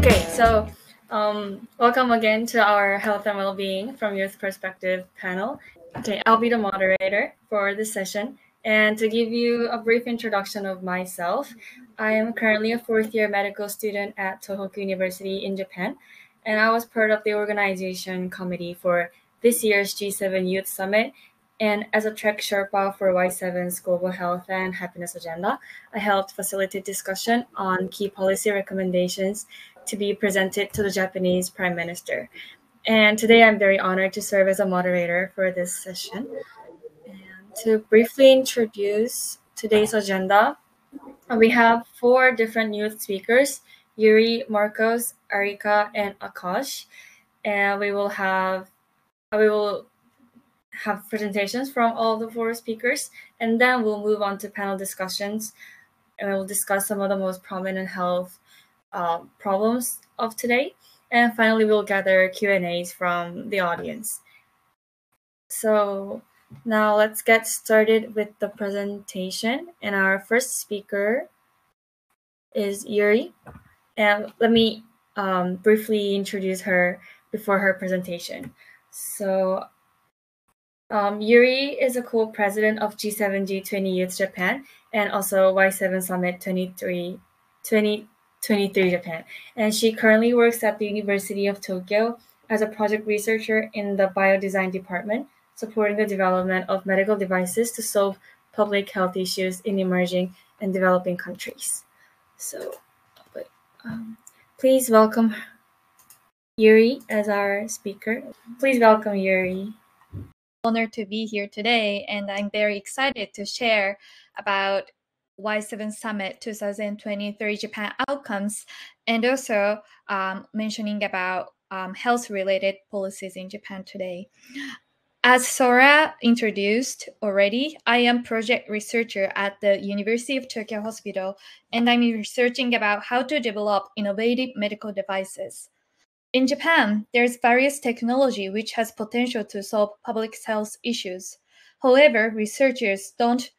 Okay, so welcome again to our Health and Wellbeing from Youth Perspective panel. Okay, I'll be the moderator for this session. And to give you a brief introduction of myself, I am currently a fourth-year medical student at Tohoku University in Japan, and I was part of the organization committee for this year's G7 Youth Summit. And as a Trek Sherpa for Y7's Global Health and Happiness Agenda, I helped facilitate discussion on key policy recommendations to be presented to the Japanese Prime Minister. And today I'm very honored to serve as a moderator for this session. And to briefly introduce today's agenda, we have 4 different youth speakers, Yuri, Marcos, Arika, and Akash. And we will have presentations from all the 4 speakers, and then we'll move on to panel discussions, and we'll discuss some of the most prominent health problems of today. And finally, we'll gather Q&As from the audience. So now let's get started with the presentation. And our first speaker is Yuri. And let me briefly introduce her before her presentation. So Yuri is a co-president of G7 G20 Youth Japan and also Y7 Summit 2023 Japan. And she currently works at the University of Tokyo as a project researcher in the biodesign department, supporting the development of medical devices to solve public health issues in emerging and developing countries. So, please welcome Yuri as our speaker. Please welcome Yuri. Honored to be here today, and I'm very excited to share about Y7 Summit 2023 Japan outcomes, and also mentioning about health-related policies in Japan today. As Sora introduced already, I am project researcher at the University of Tokyo Hospital, and I'm researching about how to develop innovative medical devices. In Japan, there's various technology which has potential to solve public health issues. However, researchers don't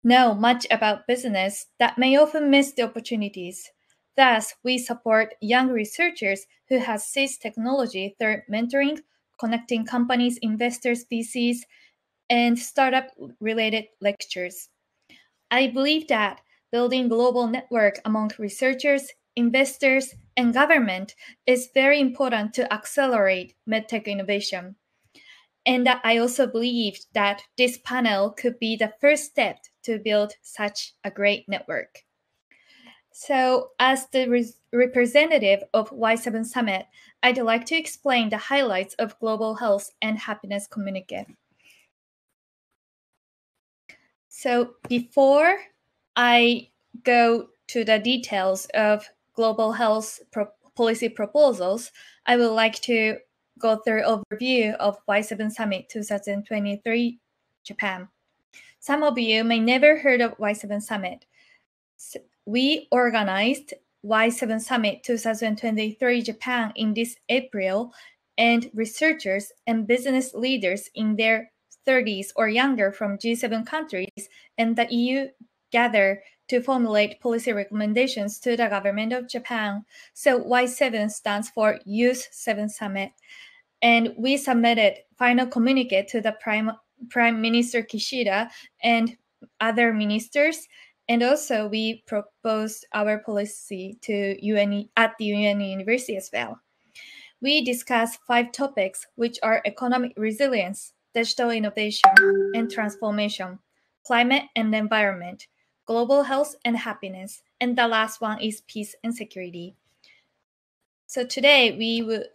know much about business that may often miss the opportunities. Thus, we support young researchers who have seized technology through mentoring, connecting companies, investors, VCs, and startup-related lectures. I believe that building global network among researchers, investors, and government is very important to accelerate medtech innovation. And I also believe that this panel could be the first step to build such a great network. So, as the representative of Y7 Summit, I'd like to explain the highlights of Global Health and Happiness Communique. So, before I go to the details of global health policy proposals, I would like to go through overview of Y7 Summit 2023 Japan. Some of you may never heard of Y7 Summit. So we organized Y7 Summit 2023 Japan in this April, and researchers and business leaders in their 30s or younger from G7 countries and the EU gather to formulate policy recommendations to the government of Japan. So Y7 stands for Youth 7 Summit. And we submitted final communique to the Prime Minister Kishida and other ministers. And also we proposed our policy to at the UN University as well. We discussed 5 topics, which are economic resilience, digital innovation and transformation, climate and environment, global health and happiness, and the last one is peace and security. So today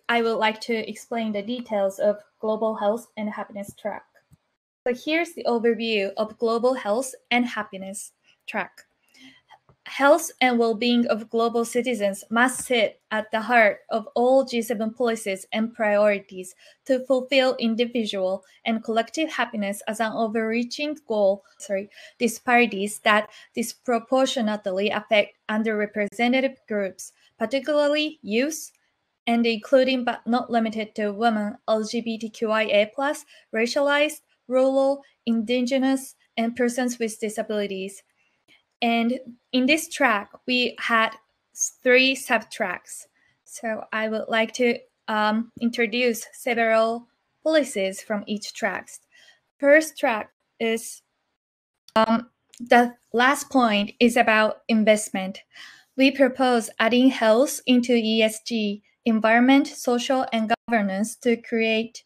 I would like to explain the details of global health and happiness track. So here's the overview of global health and happiness track. Health and well-being of global citizens must sit at the heart of all G7 policies and priorities to fulfill individual and collective happiness as an overreaching goal. Disparities that disproportionately affect underrepresented groups, particularly youth, and including but not limited to women, LGBTQIA+, racialized, rural, indigenous, and persons with disabilities. And in this track, we had 3 sub-tracks. So I would like to introduce several policies from each track. First track is the last point is about investment. We propose adding health into ESG, environment, social, and governance to create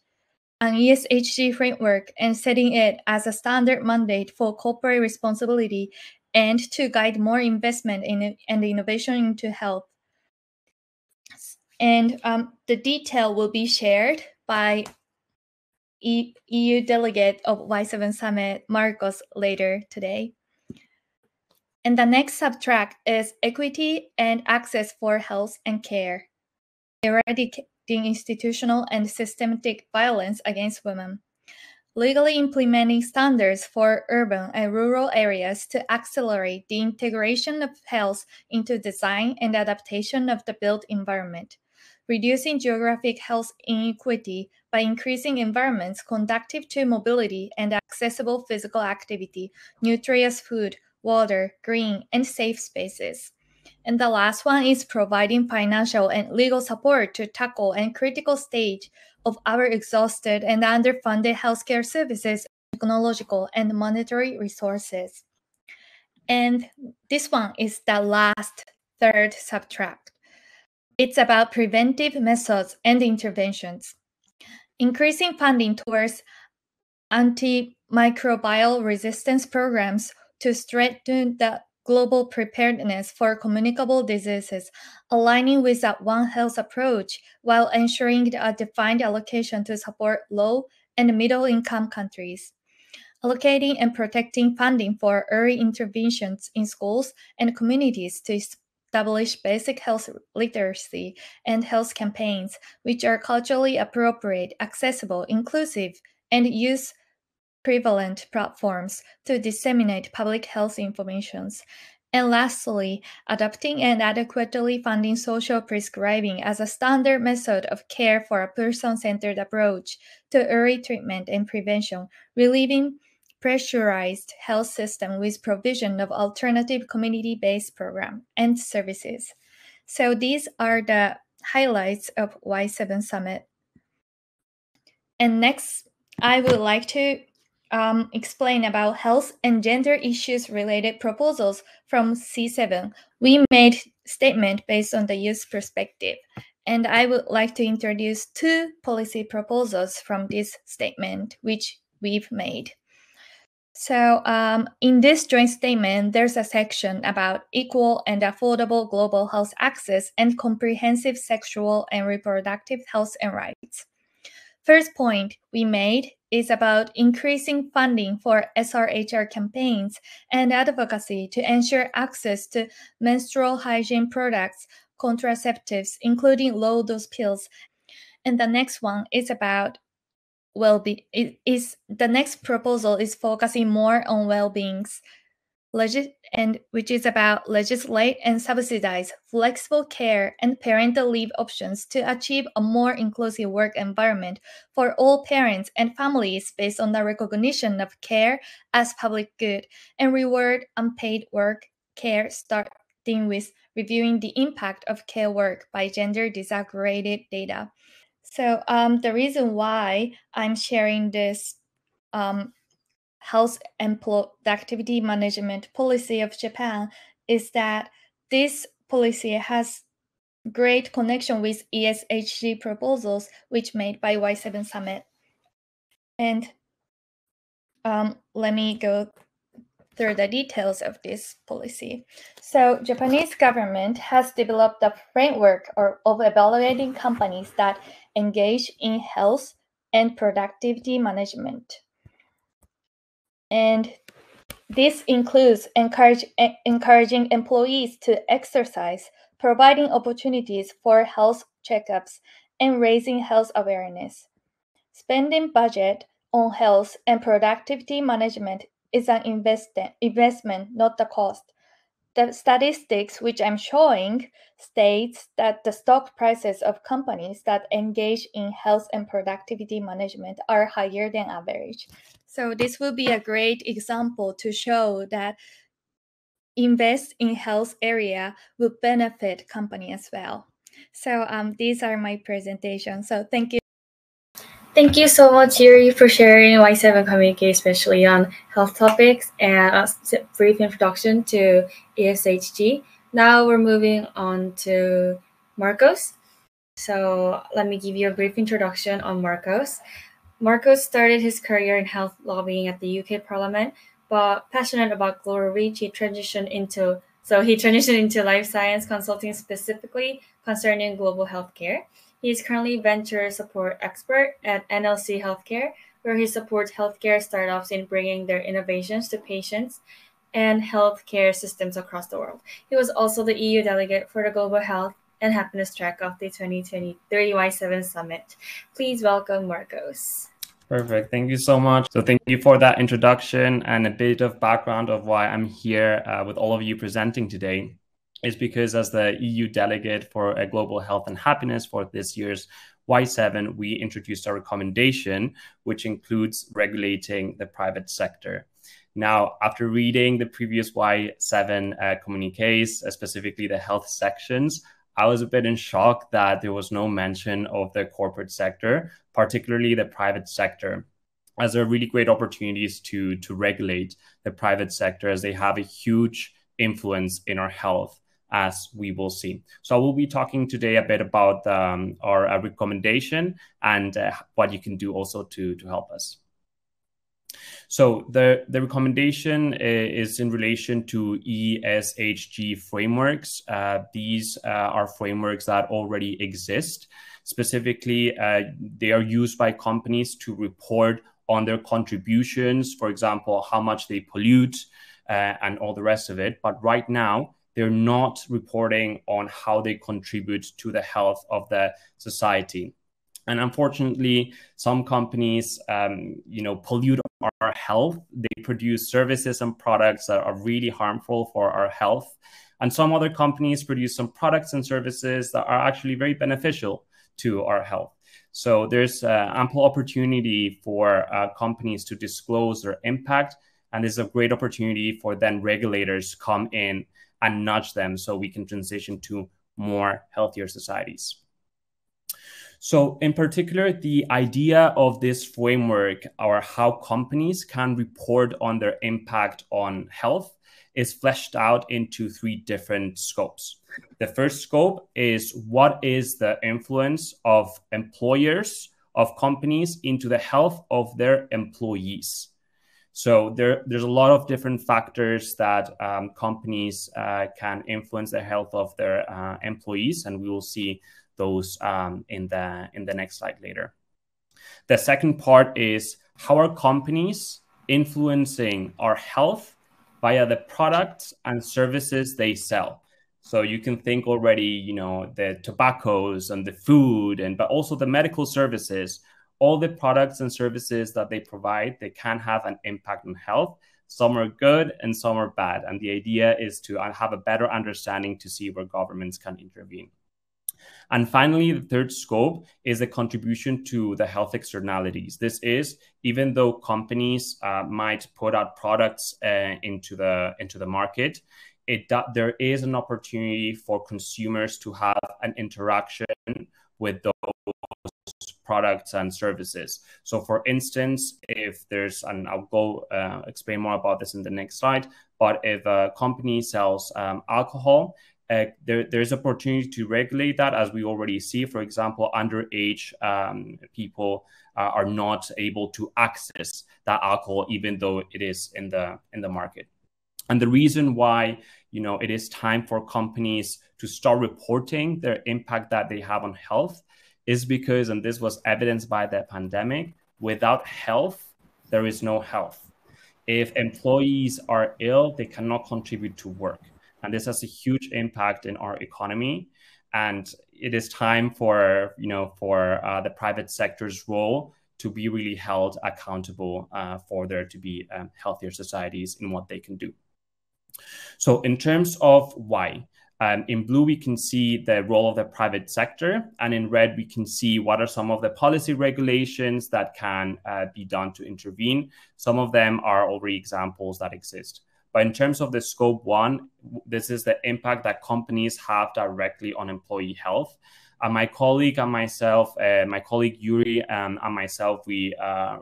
an ESG framework and setting it as a standard mandate for corporate responsibility and to guide more investment and innovation into health. And the detail will be shared by EU delegate of Y7 Summit, Marcos, later today. And the next subtract is equity and access for health and care, eradicating institutional and systematic violence against women, legally implementing standards for urban and rural areas to accelerate the integration of health into design and adaptation of the built environment, reducing geographic health inequity by increasing environments conducive to mobility and accessible physical activity, nutritious food, water, green, and safe spaces. And the last one is providing financial and legal support to tackle a critical stage of our exhausted and underfunded healthcare services, technological and monetary resources. And this one is the last, third subtract. It's about preventive methods and interventions. Increasing funding towards antimicrobial resistance programs to strengthen the global preparedness for communicable diseases, aligning with a One Health approach while ensuring a defined allocation to support low and middle-income countries. Allocating and protecting funding for early interventions in schools and communities to establish basic health literacy and health campaigns, which are culturally appropriate, accessible, inclusive, and use prevalent platforms to disseminate public health information. And lastly, adopting and adequately funding social prescribing as a standard method of care for a person-centered approach to early treatment and prevention, relieving pressurized health system with provision of alternative community-based program and services. So these are the highlights of Y7 Summit. And next, I would like to explain about health and gender issues related proposals from C7. We made statement based on the youth perspective, and I would like to introduce two policy proposals from this statement which we've made. So in this joint statement, there's a section about equal and affordable global health access and comprehensive sexual and reproductive health and rights. First point we made is about increasing funding for SRHR campaigns and advocacy to ensure access to menstrual hygiene products, contraceptives, including low-dose pills. And the next one is about the next proposal is focusing more on well-beings, and which is about legislate and subsidize flexible care and parental leave options to achieve a more inclusive work environment for all parents and families based on the recognition of care as public good and reward unpaid work care, starting with reviewing the impact of care work by gender disaggregated data. So the reason why I'm sharing this health and productivity management policy of Japan is that this policy has great connection with ESG proposals which made by Y7 Summit. And let me go through the details of this policy. So Japanese government has developed a framework of evaluating companies that engage in health and productivity management. And this includes encouraging employees to exercise, providing opportunities for health checkups, and raising health awareness. Spending budget on health and productivity management is an investment, not the cost. The statistics which I'm showing states that the stock prices of companies that engage in health and productivity management are higher than average. So this will be a great example to show that invest in health area will benefit company as well. So these are my presentations. So thank you. Thank you so much, Yuri, for sharing Y7 communique, especially on health topics, and a brief introduction to ESHG. Now we're moving on to Marcos. So let me give you a brief introduction on Marcos. Marcos started his career in health lobbying at the UK Parliament, but passionate about global reach, he transitioned into life science consulting, specifically concerning global healthcare. He is currently venture support expert at NLC Healthcare, where he supports healthcare startups in bringing their innovations to patients and healthcare systems across the world. He was also the EU delegate for the Global Health and Happiness track of the 2023 Y7 Summit. Please welcome Marcos. Perfect. Thank you so much. So thank you for that introduction, and a bit of background of why I'm here with all of you presenting today is because as the EU delegate for global health and happiness for this year's Y7, we introduced a recommendation which includes regulating the private sector. Now, after reading the previous Y7 communiques, specifically the health sections, I was a bit in shock that there was no mention of the corporate sector, particularly the private sector, as there are really great opportunities to regulate the private sector, as they have a huge influence in our health, as we will see. So I will be talking today a bit about our recommendation and what you can do also to help us. So the recommendation is in relation to ESHG frameworks. These are frameworks that already exist. Specifically, they are used by companies to report on their contributions, for example, how much they pollute and all the rest of it. But right now, they're not reporting on how they contribute to the health of the society. And unfortunately, some companies, pollute our health. They produce services and products that are really harmful for our health. And some other companies produce some products and services that are actually very beneficial to our health. So there's ample opportunity for companies to disclose their impact. And there's a great opportunity for then regulators come in and nudge them so we can transition to more healthier societies. So in particular, the idea of this framework, or how companies can report on their impact on health, is fleshed out into 3 different scopes. The first scope is what is the influence of employers, of companies into the health of their employees. So there's a lot of different factors that companies can influence the health of their employees, and we will see those in the next slide later. The second part is how are companies influencing our health via the products and services they sell. So you can think already, the tobaccos and the food, but also the medical services, all the products and services that they provide, they can have an impact on health. Some are good and some are bad. And the idea is to have a better understanding to see where governments can intervene. And finally, the third scope is the contribution to the health externalities. This is, even though companies might put out products into the market, there is an opportunity for consumers to have an interaction with those products and services. So for instance, if there's, and I'll go explain more about this in the next slide, but if a company sells alcohol, there's opportunity to regulate that, as we already see. For example, underage people are not able to access that alcohol, even though it is in the market. And the reason why it is time for companies to start reporting their impact that they have on health is because, and this was evidenced by the pandemic, without health, there is no health. If employees are ill, they cannot contribute to work. And this has a huge impact in our economy. And it is time for the private sector's role to be really held accountable for there to be healthier societies in what they can do. So in terms of why, in blue, we can see the role of the private sector. And in red, we can see what are some of the policy regulations that can be done to intervene. Some of them are already examples that exist. But in terms of the scope 1, this is the impact that companies have directly on employee health. My colleague and myself, my colleague Yuri and myself, we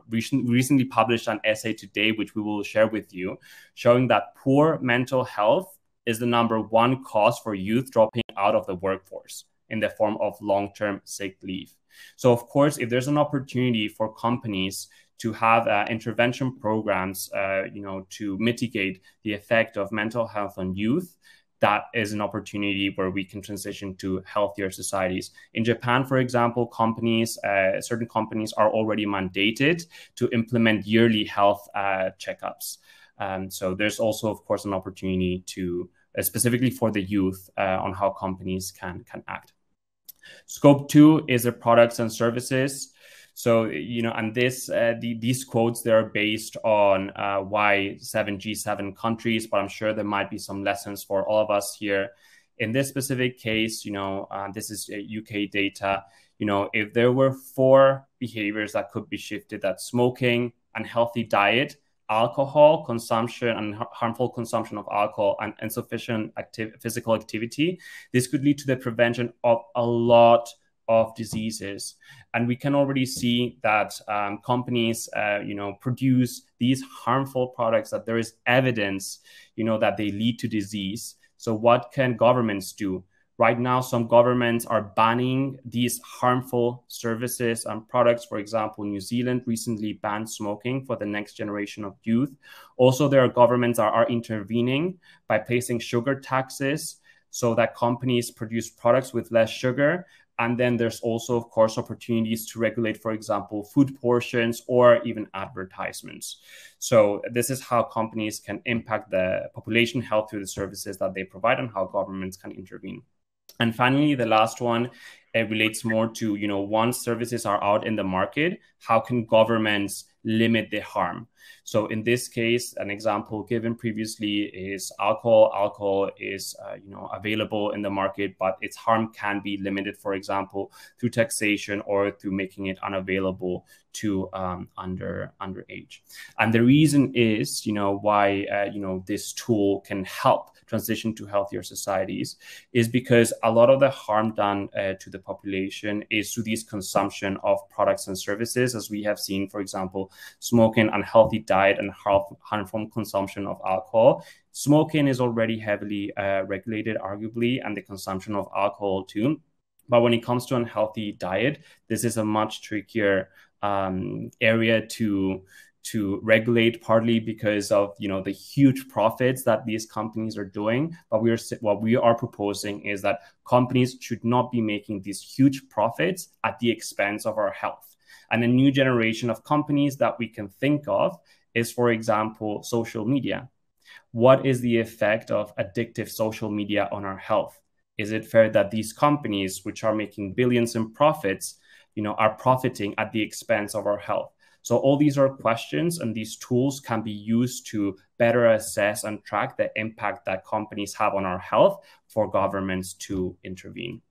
recently published an essay today, which we will share with you, showing that poor mental health is the #1 cause for youth dropping out of the workforce in the form of long-term sick leave. So, of course, if there's an opportunity for companies to have intervention programs, to mitigate the effect of mental health on youth, that is an opportunity where we can transition to healthier societies. In Japan, for example, certain companies are already mandated to implement yearly health checkups. So there's also, of course, an opportunity to specifically for the youth on how companies can act. Scope 2 is the products and services. So, and these quotes, they're based on G7 countries, but I'm sure there might be some lessons for all of us here. In this specific case, this is UK data. If there were 4 behaviors that could be shifted, that's smoking, unhealthy diet, alcohol consumption and harmful consumption of alcohol, and insufficient physical activity, this could lead to the prevention of a lot of diseases. And we can already see that companies, produce these harmful products that there is evidence, that they lead to disease. So what can governments do? Right now, some governments are banning these harmful services and products. For example, New Zealand recently banned smoking for the next generation of youth. Also, there are governments that are intervening by placing sugar taxes so that companies produce products with less sugar. And then there's also, of course, opportunities to regulate, for example, food portions or even advertisements. So this is how companies can impact the population health through the services that they provide and how governments can intervene. And finally, the last one, it relates more to, once services are out in the market, how can governments limit the harm? So in this case, an example given previously is alcohol. Alcohol is, available in the market, but its harm can be limited, for example, through taxation or through making it unavailable to underage. And the reason is, why, this tool can help transition to healthier societies is because a lot of the harm done to the population is through this consumption of products and services, as we have seen, for example, smoking, unhealthy diet, and harmful consumption of alcohol. Smoking is already heavily regulated, arguably, and the consumption of alcohol too. But when it comes to unhealthy diet, this is a much trickier area to regulate, partly because of the huge profits that these companies are doing. But what we are proposing is that companies should not be making these huge profits at the expense of our health. And a new generation of companies that we can think of is, for example, social media. What is the effect of addictive social media on our health? Is it fair that these companies, which are making billions in profits, are profiting at the expense of our health? So all these are questions, and these tools can be used to better assess and track the impact that companies have on our health for governments to intervene.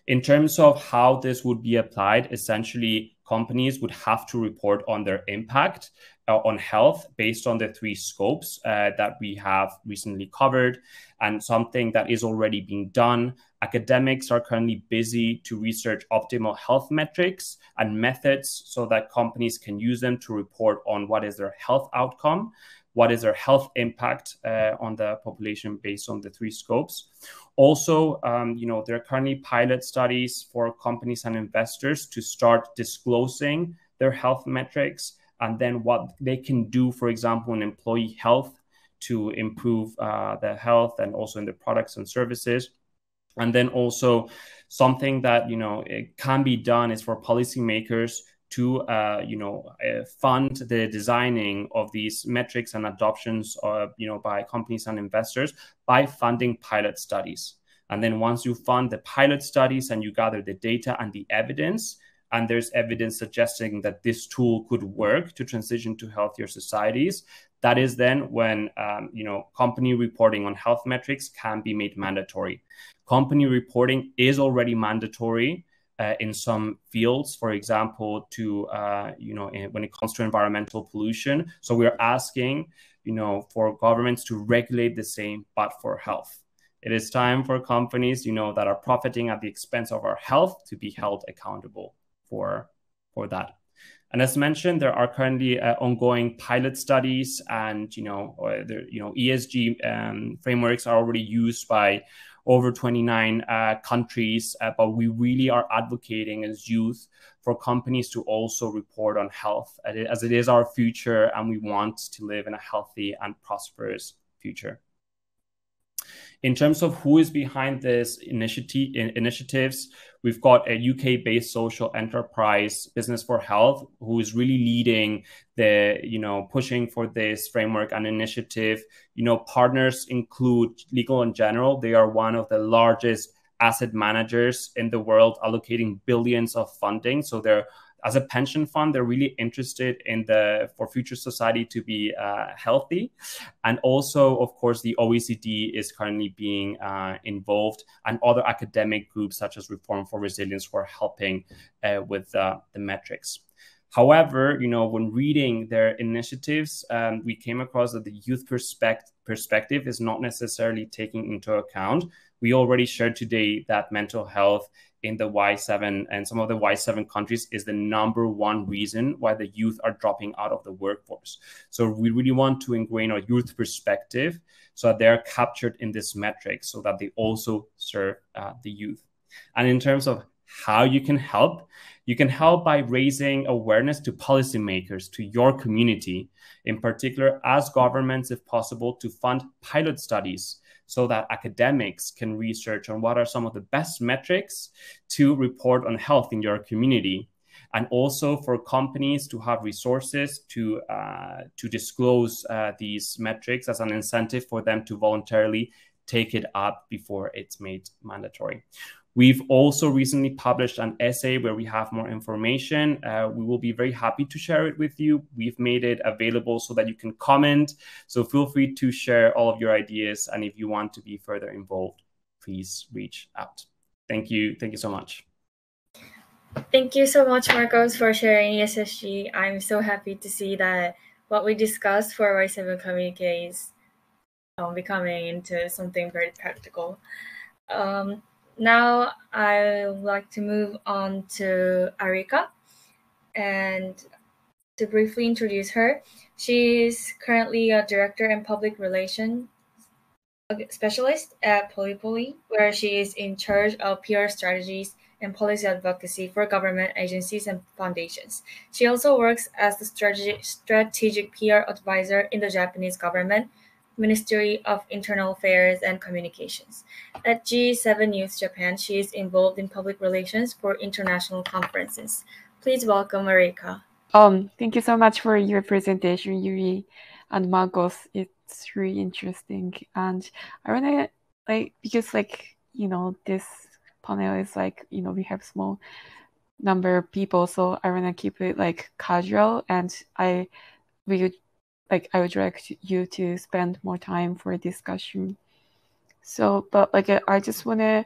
In terms of how this would be applied, essentially, companies would have to report on their impact on health based on the 3 scopes that we have recently covered, and something that is already being done. Academics are currently busy to research optimal health metrics and methods so that companies can use them to report on what is their health outcome, what is their health impact on the population based on the 3 scopes. Also, there are currently pilot studies for companies and investors to start disclosing their health metrics and then what they can do, for example, in employee health to improve the health, and also in the products and services. And then also something that, it can be done is for policymakers to, fund the designing of these metrics and adoptions, by companies and investors by funding pilot studies. And then once you fund the pilot studies and you gather the data and the evidence, and there's evidence suggesting that this tool could work to transition to healthier societies, that is then when, company reporting on health metrics can be made mandatory. Company reporting is already mandatory in some fields, for example, when it comes to environmental pollution. So we're asking, for governments to regulate the same, but for health. It is time for companies, that are profiting at the expense of our health to be held accountable for that. And as mentioned, there are currently ongoing pilot studies, and ESG frameworks are already used by over 29 countries. But we really are advocating as youth for companies to also report on health, as it is our future, and we want to live in a healthy and prosperous future. In terms of who is behind this initiatives, we've got a UK-based social enterprise, Business for Health, who is really leading the, pushing for this framework and initiative. Partners include Legal & General. They are one of the largest asset managers in the world, allocating billions of funding. So they're, as a pension fund, they're really interested in for future society to be healthy. And also, of course, the OECD is currently being involved, and other academic groups such as Reform for Resilience who are helping with the metrics. However, when reading their initiatives, we came across that the youth perspective is not necessarily taking into account. We already shared today that mental health in the Y7 and some of the Y7 countries is the #1 reason why the youth are dropping out of the workforce. So we really want to ingrain our youth perspective so that they're captured in this metric, so that they also serve the youth. And in terms of how you can help by raising awareness to policymakers, to your community, in particular, as governments, if possible, to fund pilot studies so that academics can research on what are some of the best metrics to report on health in your community. And also for companies to have resources to disclose these metrics as an incentive for them to voluntarily take it up before it's made mandatory. We've also recently published an essay where we have more information. We will be very happy to share it with you. We've made it available so that you can comment. So feel free to share all of your ideas. And if you want to be further involved, please reach out. Thank you. Thank you so much. Thank you so much, Marcos, for sharing ESSG. I'm so happy to see that what we discussed for Y7 Communique is becoming into something very practical. Now I would like to move on to Arika, and to briefly introduce her, she is currently a director and public relations specialist at Polypoly, where she is in charge of PR strategies and policy advocacy for government agencies and foundations. She also works as the strategic PR advisor in the Japanese government, Ministry of Internal Affairs and Communications. At G20 Youth Japan, she is involved in public relations for international conferences. Please welcome Arika. Thank you so much for your presentation, Yuri and Marcos. It's really interesting. And I want to, because this panel is we have small number of people, so I want to keep it casual, and I would like you to spend more time for a discussion. So, but I just want to,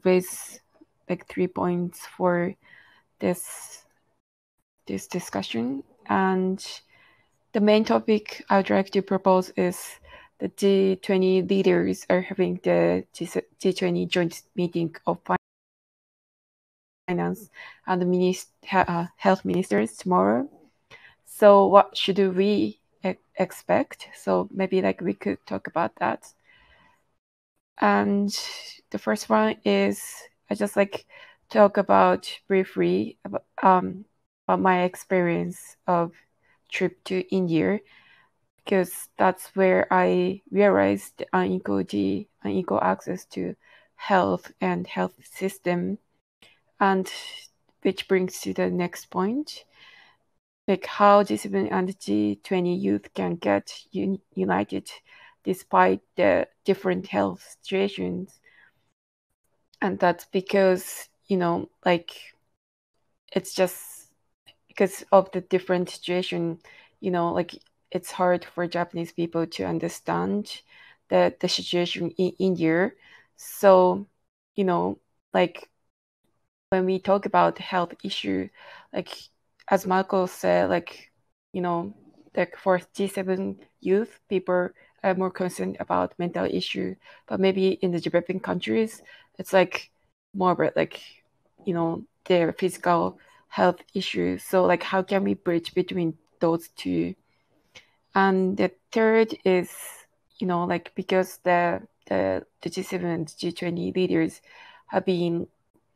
raise 3 points for this discussion. And the main topic I would like to propose is the G20 leaders are having the G20 joint meeting of finance and the health ministers tomorrow. So what should we expect? So maybe we could talk about that. And the first one is I just talk about briefly about my experience of trip to India, because that's where I realized unequal access to health and health system, and which brings to the next point. How G7 and G20 youth can get united despite the different health situations. And that's because, it's just because of the different situation, it's hard for Japanese people to understand the situation in India. So, when we talk about health issue, as Marco said, like for G7 youth, people are more concerned about mental issue, but maybe in the developing countries, it's like more about like, their physical health issues. So like, how can we bridge between those two? And the third is, like because the G7 and G20 leaders have been,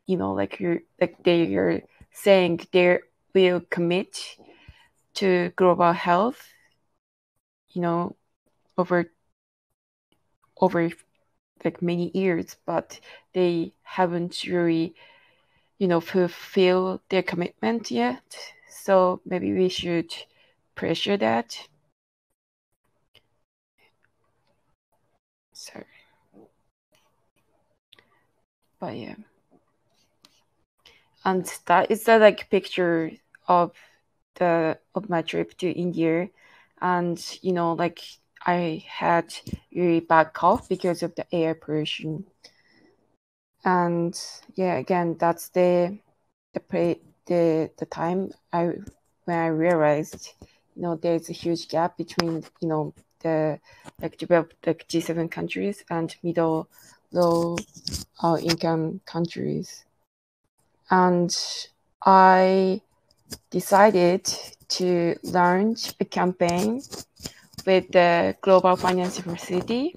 like they are saying they will commit to global health, over like many years, but they haven't really, fulfill their commitment yet. So maybe we should pressure that. Sorry. But yeah. And that is the like picture of my trip to India. And like I had really bad cough because of the air pollution. And yeah, again, that's the time when I realized, there's a huge gap between, the like developed like G7 countries and middle low income countries. And I decided to launch a campaign with the Global Finance University,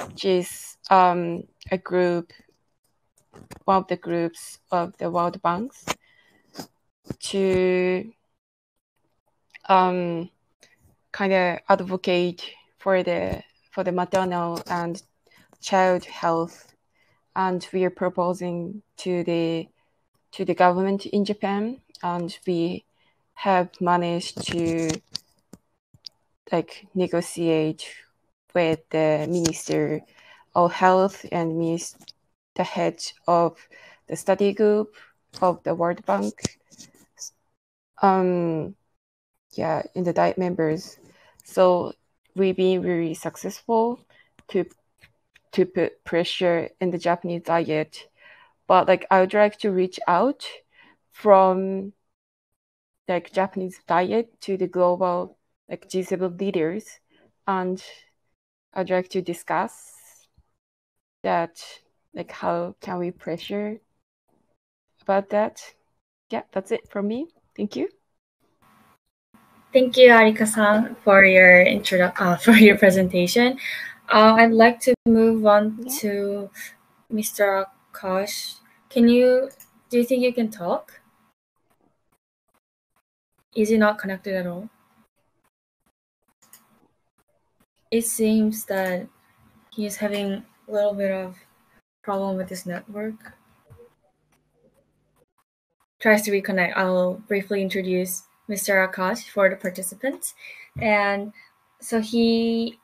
which is a group, one of the groups of the World Banks, to kind of advocate for the maternal and child health, and we are proposing to the government in Japan, and we have managed to like negotiate with the Minister of Health and the head of the study group of the World Bank. In the diet members. So we've been very successful to put pressure in the Japanese diet. But like I would like to reach out from like Japanese diet to the global like G7 leaders, and I'd like to discuss that, like how can we pressure about that. Yeah, that's it from me. Thank you. Thank you, Arika-san, for your for your presentation. I'd like to move on to Mr. Akash. Do you think you can talk? Is he not connected at all? It seems that he's having a little bit of problem with his network. Tries to reconnect. I'll briefly introduce Mr. Akash for the participants. And so he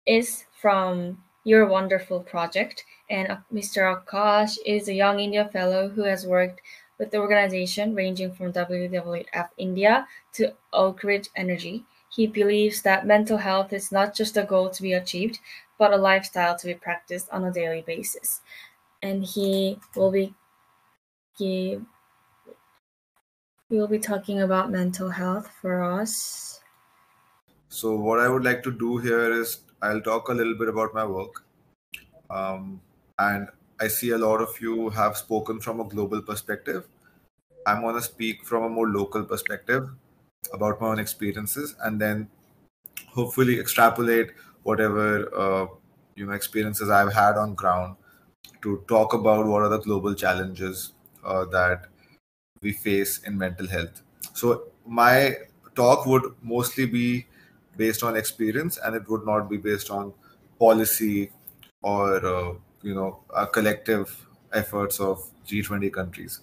is from Your Wonderful Project, and Mr. Akash is a Young India Fellow who has worked with the organization ranging from WWF India to Oak Ridge Energy. He believes that mental health is not just a goal to be achieved, but a lifestyle to be practiced on a daily basis. And he will be talking about mental health for us. So what I would like to do here is I'll talk a little bit about my work. And I see a lot of you have spoken from a global perspective. I'm going to speak from a more local perspective about my own experiences, and then hopefully extrapolate whatever experiences I've had on ground to talk about what are the global challenges that we face in mental health. So my talk would mostly be based on experience, and it would not be based on policy or collective efforts of G20 countries.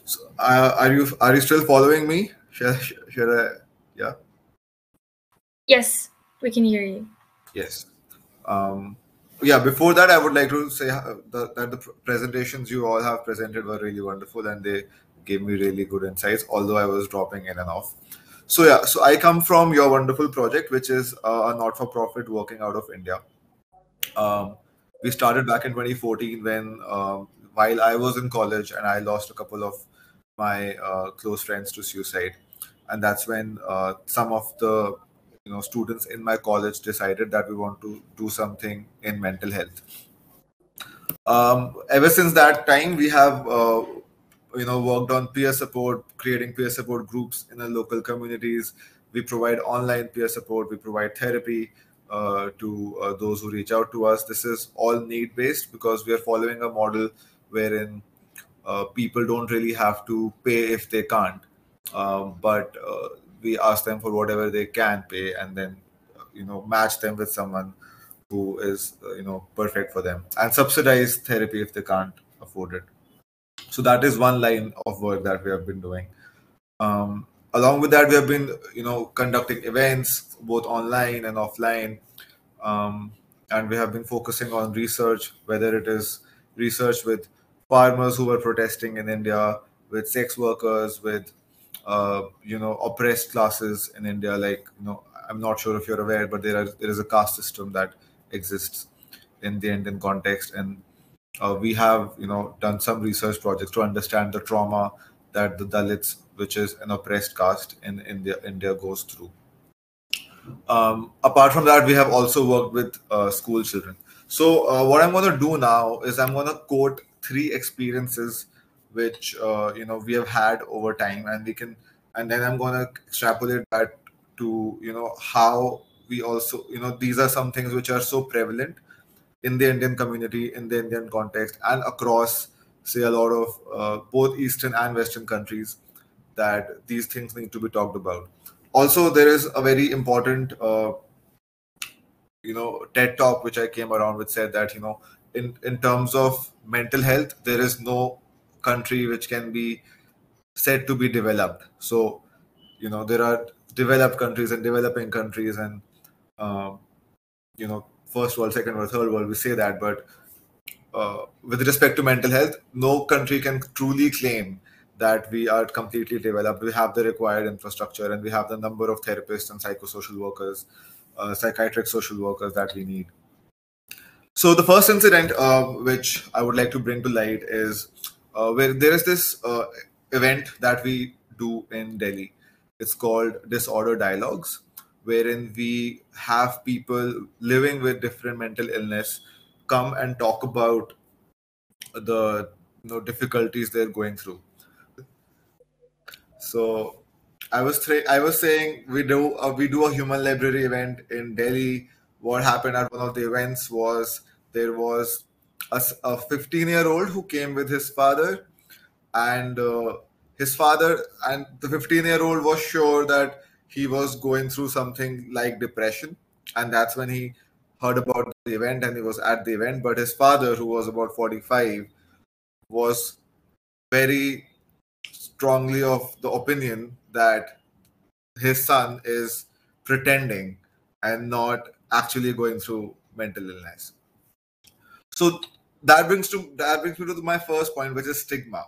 So are you still following me? Should I? Yeah. Yes, we can hear you. Yes. Before that, I would like to say that the presentations you all have presented were really wonderful, and they gave me really good insights, although I was dropping in and off. So I come from Your Wonderful Project, which is a not-for-profit working out of India. We started back in 2014 when, while I was in college and I lost a couple of my close friends to suicide. and that's when some of the students in my college decided that we want to do something in mental health. Ever since that time, we have worked on peer support, creating peer support groups in our local communities. We provide online peer support. We provide therapy to those who reach out to us. This is all need-based because we are following a model wherein people don't really have to pay if they can't, but we ask them for whatever they can pay, and then match them with someone who is perfect for them, and subsidize therapy if they can't afford it. So that is one line of work that we have been doing. Along with that, we have been conducting events both online and offline, and we have been focusing on research, whether it is research with farmers who were protesting in India, with sex workers, with oppressed classes in India. Like I'm not sure if you're aware, but there is a caste system that exists in the Indian context, and we have done some research projects to understand the trauma that the Dalits, which is an oppressed caste in India goes through. Apart from that, we have also worked with school children. So what I'm going to do now is I'm going to quote 3 experiences which we have had over time, and then I'm going to extrapolate that to how we also these are some things which are so prevalent in the Indian community, in the Indian context, and across, say, a lot of both Eastern and Western countries, that these things need to be talked about. Also, there is a very important TED talk which I came around which said that in terms of mental health, there is no country which can be said to be developed. So there are developed countries and developing countries, and first world, second world, third world, we say that, but with respect to mental health, no country can truly claim that we are completely developed. We have the required infrastructure, and we have the number of therapists and psychosocial workers, psychiatric social workers that we need. So the first incident which I would like to bring to light is where there is this event that we do in Delhi. It's called Disorder Dialogues, wherein we have people living with different mental illness come and talk about the difficulties they're going through. So I was saying we do a human library event in Delhi. What happened at one of the events was there was a 15-year-old who came with his father, and his father and the 15-year-old was sure that he was going through something like depression, and that's when he heard about the event and he was at the event. But his father, who was about 45, was very strongly of the opinion that his son is pretending and not actually going through mental illness. So that brings me to my first point, which is stigma.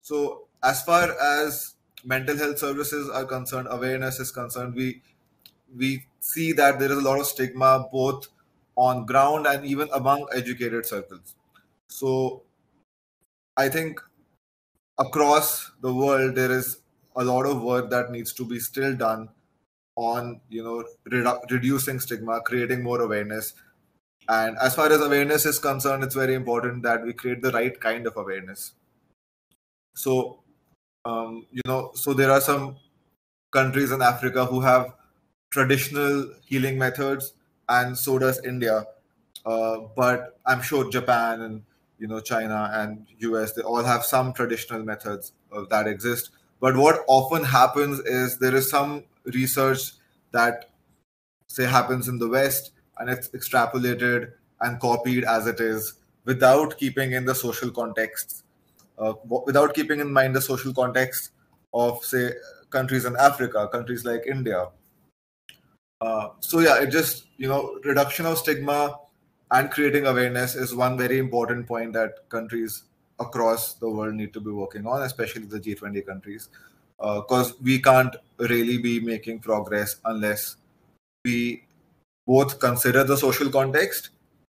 So as far as mental health services are concerned, awareness is concerned, we see that there is a lot of stigma both on ground and even among educated circles. So I think across the world there is a lot of work that needs to be still done on reducing stigma, creating more awareness. And as far as awareness is concerned, it's very important that we create the right kind of awareness. So so there are some countries in Africa who have traditional healing methods, and so does India. But I'm sure Japan and China and US, they all have some traditional methods that exist. But what often happens is there is some research that, say, happens in the West, and it's extrapolated and copied as it is without keeping in the social context, without keeping in mind the social context of, say, countries in Africa, countries like India. So yeah, it just, reduction of stigma and creating awareness is one very important point that countries across the world need to be working on, especially the G20 countries, because we can't really be making progress unless we both consider the social context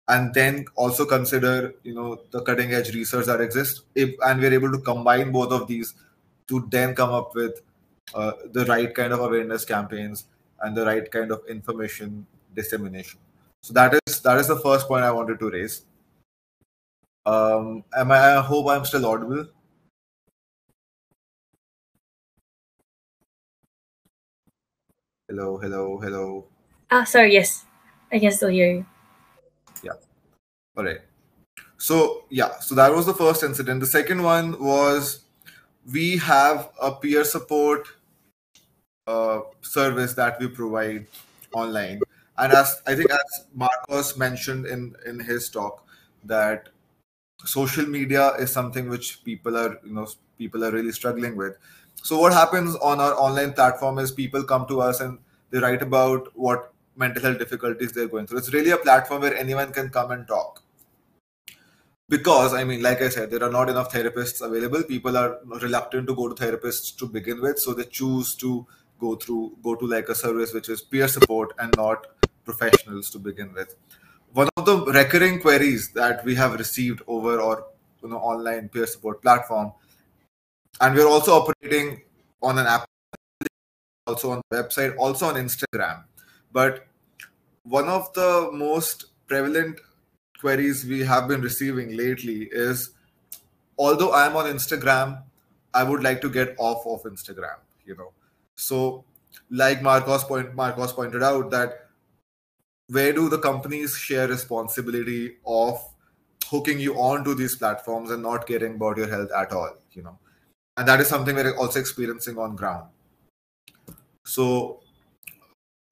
and then also consider the cutting edge research that exists, and we're able to combine both of these to then come up with the right kind of awareness campaigns and the right kind of information dissemination. So that is the first point I wanted to raise. I hope I'm still audible. Hello, hello, hello. Sorry, yes. I can still hear you. Yeah. All right. So that was the first incident. The second one was we have a peer support service that we provide online. And as I think as Marcos mentioned in his talk, that social media is something which people are really struggling with. So what happens on our online platform is people come to us and they write about what mental health difficulties they're going through. It's really a platform where anyone can come and talk. Because I mean, like I said, there are not enough therapists available. People are reluctant to go to therapists to begin with, so they choose to go to like a service which is peer support and not professionals to begin with. One of the recurring queries that we have received over our online peer support platform, and we're also operating on an app, also on the website, also on Instagram. But one of the most prevalent queries we have been receiving lately is, although I'm on Instagram, I would like to get off of Instagram. So like Marcos pointed out, that where do the companies share responsibility of hooking you onto these platforms and not caring about your health at all? And that is something we're also experiencing on ground. So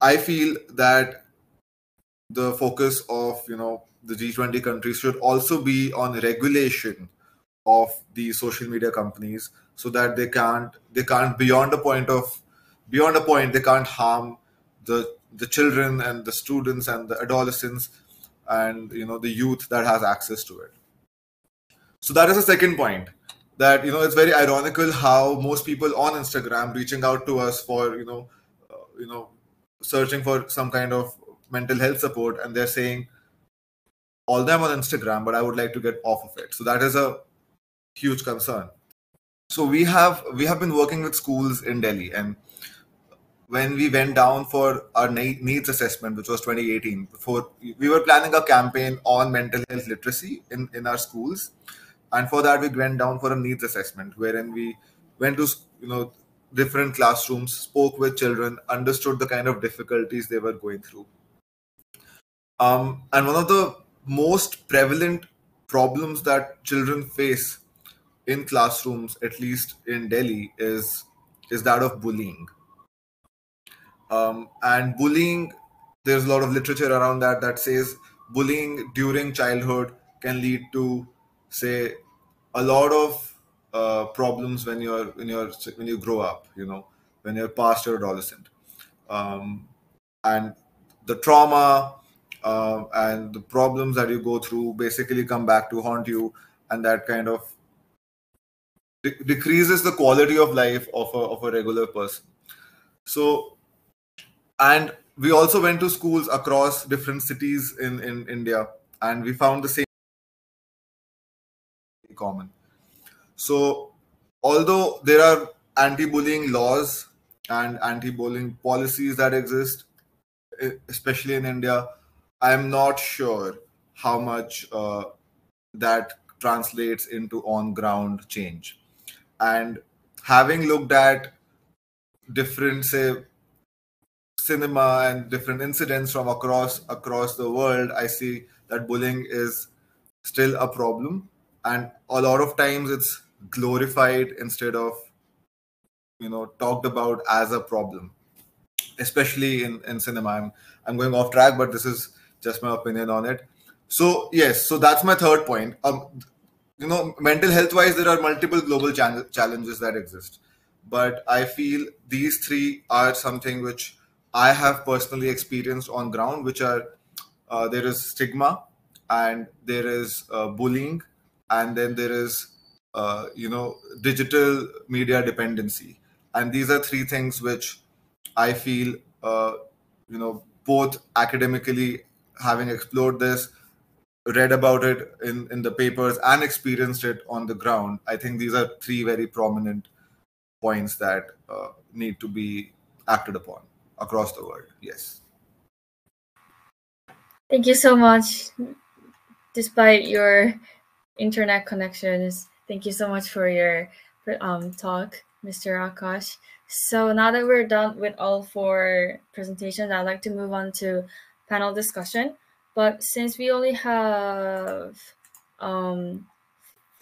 I feel that the focus of the G20 countries should also be on regulation of the social media companies, so that they can't beyond a point they can't harm the children and the students and the adolescents and the youth that has access to it. So that is the second point, that it's very ironical how most people on Instagram reaching out to us for searching for some kind of mental health support, and they're saying, although I'm on Instagram, but I would like to get off of it. So that is a huge concern. So we have been working with schools in Delhi, and when we went down for our needs assessment, which was 2018, before we were planning a campaign on mental health literacy in our schools, and for that we went down for a needs assessment, wherein we went to different classrooms, spoke with children, understood the kind of difficulties they were going through. And one of the most prevalent problems that children face in classrooms, at least in Delhi, is that of bullying. And bullying, there's a lot of literature around that says bullying during childhood can lead to, say, a lot of problems when you grow up, when you're past your adolescent, and the trauma and the problems that you go through basically come back to haunt you, and that kind of decreases the quality of life of a regular person. So, and we also went to schools across different cities in India, and we found the same common. So, although there are anti-bullying laws and anti-bullying policies that exist, especially in India, I am not sure how much that translates into on-ground change. And having looked at different, say, cinema and different incidents from across the world, I see that bullying is still a problem, and a lot of times it's glorified instead of talked about as a problem, especially in cinema. I'm going off track, but this is just my opinion on it. So yes, so that's my third point. Mental health wise, there are multiple global challenges that exist, but I feel these three are something which I have personally experienced on ground, which are there is stigma, and there is bullying, and then there is digital media dependency. And these are three things which I feel both academically, having explored this, read about it in the papers, and experienced it on the ground, I think these are three very prominent points that need to be acted upon across the world. Yes. Thank you so much. Despite your internet connections, thank you so much for your talk, Mr. Akash. So now that we're done with all 4 presentations, I'd like to move on to panel discussion. But since we only have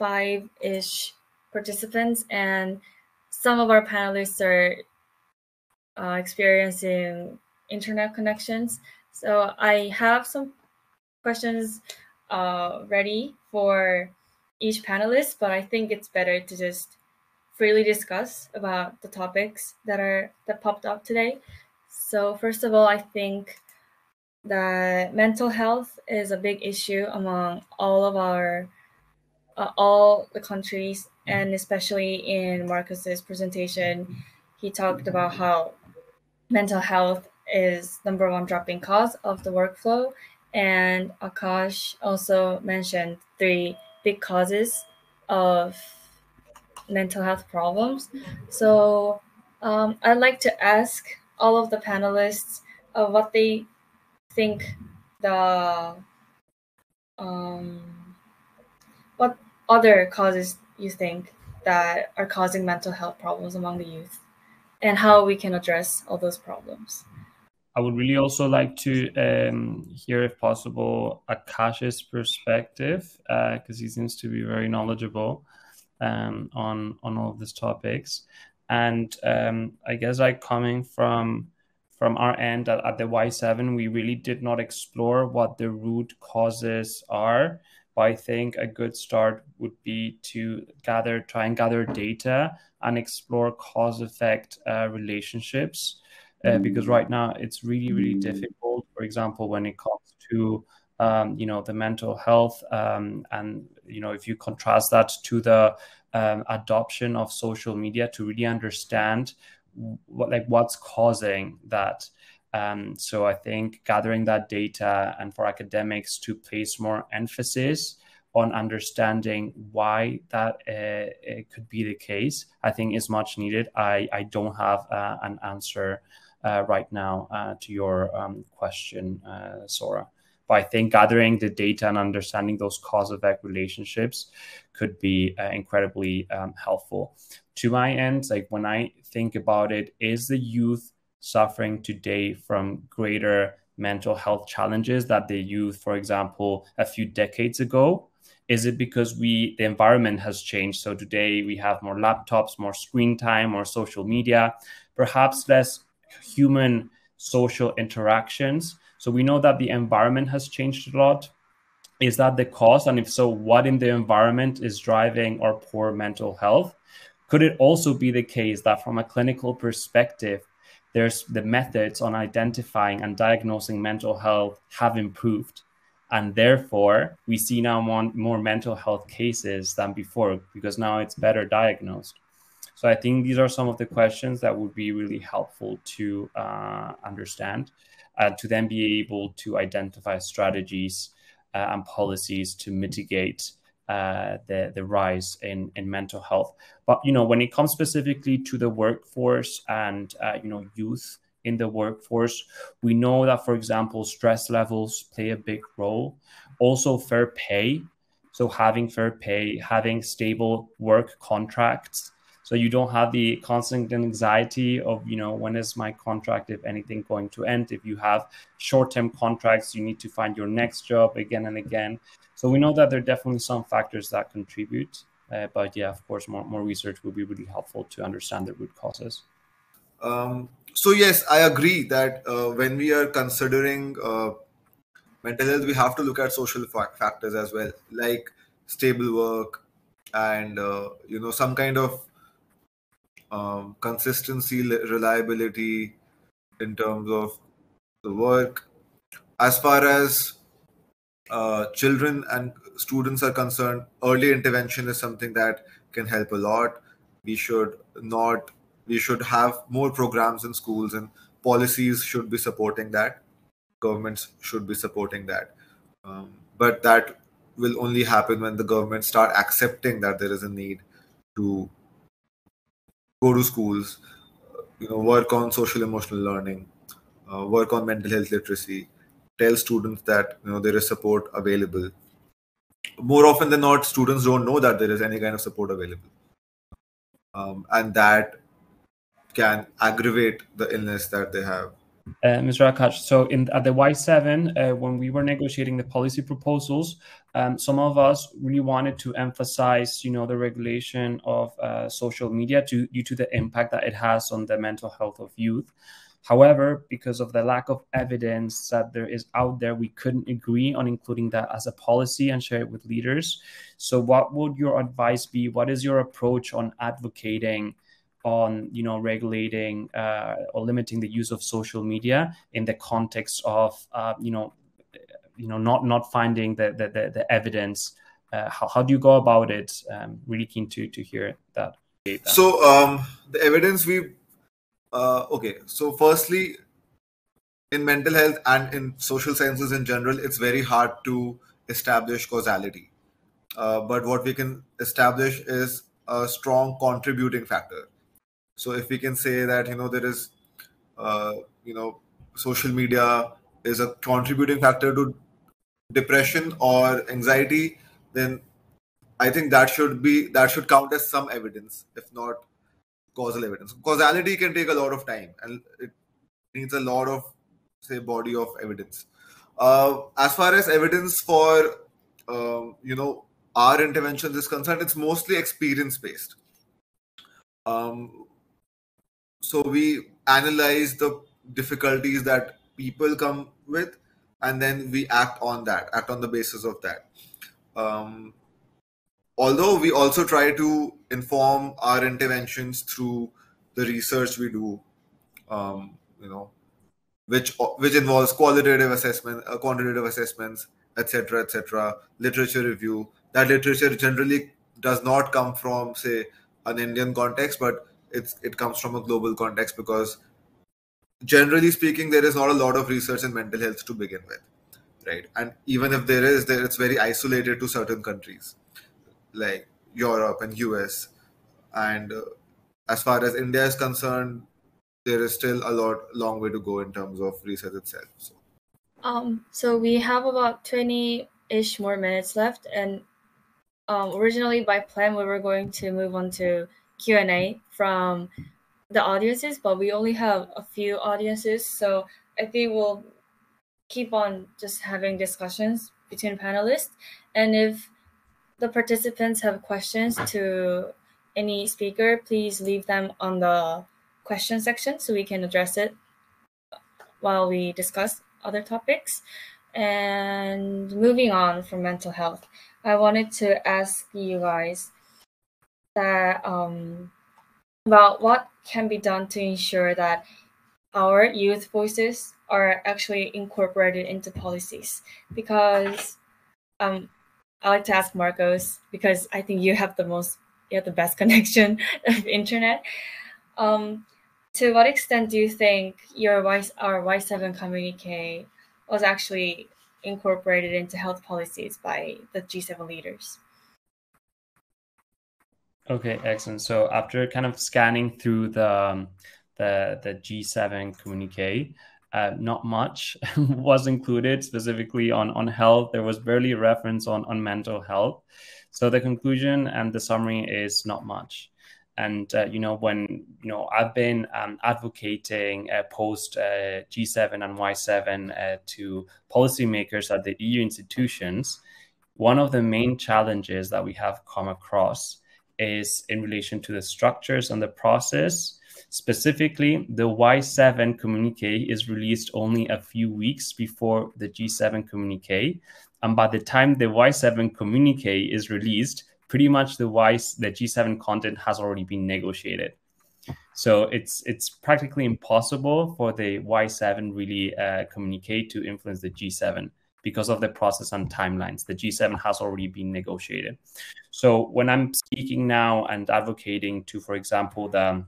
5-ish participants, and some of our panelists are experiencing internet connections, so I have some questions ready for each panelist, but I think it's better to just freely discuss about the topics that popped up today. So first of all, I think that mental health is a big issue among all the countries, and especially in Marcus's presentation, he talked about how mental health is #1 dropping cause of the workflow, and Akash also mentioned 3 big causes of mental health problems. So I'd like to ask all of the panelists what they think the what other causes you think that are causing mental health problems among the youth, and how we can address all those problems. I would really also like to hear, if possible, Akash's perspective, because he seems to be very knowledgeable on all of these topics. And I guess coming from our end at the Y7, we really did not explore what the root causes are. But I think a good start would be to try and gather data and explore cause-effect relationships. Because right now it's really, really difficult. For example, when it comes to the mental health, and if you contrast that to the adoption of social media, to really understand what's causing that. So I think gathering that data, and for academics to place more emphasis on understanding why that it could be the case, I think is much needed. I don't have an answer right now to your question, Sora. But I think gathering the data and understanding those cause-effect relationships could be incredibly helpful. To my end, when I think about it, is the youth suffering today from greater mental health challenges that the youth, for example, a few decades ago? Is it because the environment has changed? So today we have more laptops, more screen time, more social media, perhaps less human social interactions. So we know that the environment has changed a lot. Is that the cause? And if so, what in the environment is driving our poor mental health? Could it also be the case that from a clinical perspective, there's the methods on identifying and diagnosing mental health have improved, and therefore we see now more mental health cases than before, because now it's better diagnosed? So I think these are some of the questions that would be really helpful to understand, to then be able to identify strategies and policies to mitigate the rise in mental health. But when it comes specifically to the workforce and youth in the workforce, we know that, for example, stress levels play a big role. Also, fair pay. So having fair pay, having stable work contracts, so you don't have the constant anxiety of, when is my contract, if anything, going to end? If you have short-term contracts, you need to find your next job again and again. So we know that there are definitely some factors that contribute. But yeah, of course, more research would be really helpful to understand the root causes. So yes, I agree that when we are considering mental health, we have to look at social factors as well, like stable work and some kind of consistency, reliability in terms of the work. As far as children and students are concerned, early intervention is something that can help a lot. We should have more programs in schools, and policies should be supporting that. Governments should be supporting that. But that will only happen when the government start accepting that there is a need to go to schools, work on social emotional learning, work on mental health literacy, tell students that there is support available. More often than not, students don't know that there is any kind of support available, and that can aggravate the illness that they have. Mr. Akash, so at the Y7, when we were negotiating the policy proposals, some of us really wanted to emphasize, the regulation of social media due to the impact that it has on the mental health of youth. However, because of the lack of evidence that there is out there, we couldn't agree on including that as a policy and share it with leaders. So what would your advice be? What is your approach on advocating on regulating or limiting the use of social media in the context of not finding the evidence? How do you go about it? Really keen to hear that. So the evidence okay. So firstly, in mental health and in social sciences in general, it's very hard to establish causality. But what we can establish is a strong contributing factor. So if we can say that there is social media is a contributing factor to depression or anxiety, then I think that should count as some evidence, if not causal evidence. Causality can take a lot of time, and it needs a lot of, say, body of evidence. As far as evidence for our interventions is concerned, it's mostly experience based. So we analyze the difficulties that people come with, and then we act on the basis of that. Although we also try to inform our interventions through the research we do, which involves qualitative assessment, quantitative assessments, etc., literature review. That literature generally does not come from, say, an Indian context, but it comes from a global context, because generally speaking, there is not a lot of research in mental health to begin with, right? And even if there is, it's very isolated to certain countries like Europe and US. And as far as India is concerned, there is still a long way to go in terms of research itself. So we have about 20-ish more minutes left, and originally by plan we were going to move on to Q&A from the audiences, but we only have a few audiences, so I think we'll keep on just having discussions between panelists. And if the participants have questions to any speaker, please leave them on the question section so we can address it while we discuss other topics. And moving on from mental health, I wanted to ask you guys that about what can be done to ensure that our youth voices are actually incorporated into policies. Because I like to ask Marcos, because I think you have the best connection of internet. To what extent do you think our Y7 communique was actually incorporated into health policies by the G7 leaders? Okay, excellent. So after kind of scanning through the G7 communique, not much was included specifically on health. There was barely a reference on mental health. So the conclusion and the summary is not much. And when I've been advocating post G7 and Y7 to policymakers at the EU institutions, one of the main challenges that we have come across is in relation to the structures and the process. Specifically, the Y7 communique is released only a few weeks before the G7 communique. And by the time the Y7 communique is released, pretty much the G7 content has already been negotiated. So it's practically impossible for the Y7 really communicate to influence the G7 because of the process and timelines. The G7 has already been negotiated. So when I'm speaking now and advocating to, for example, the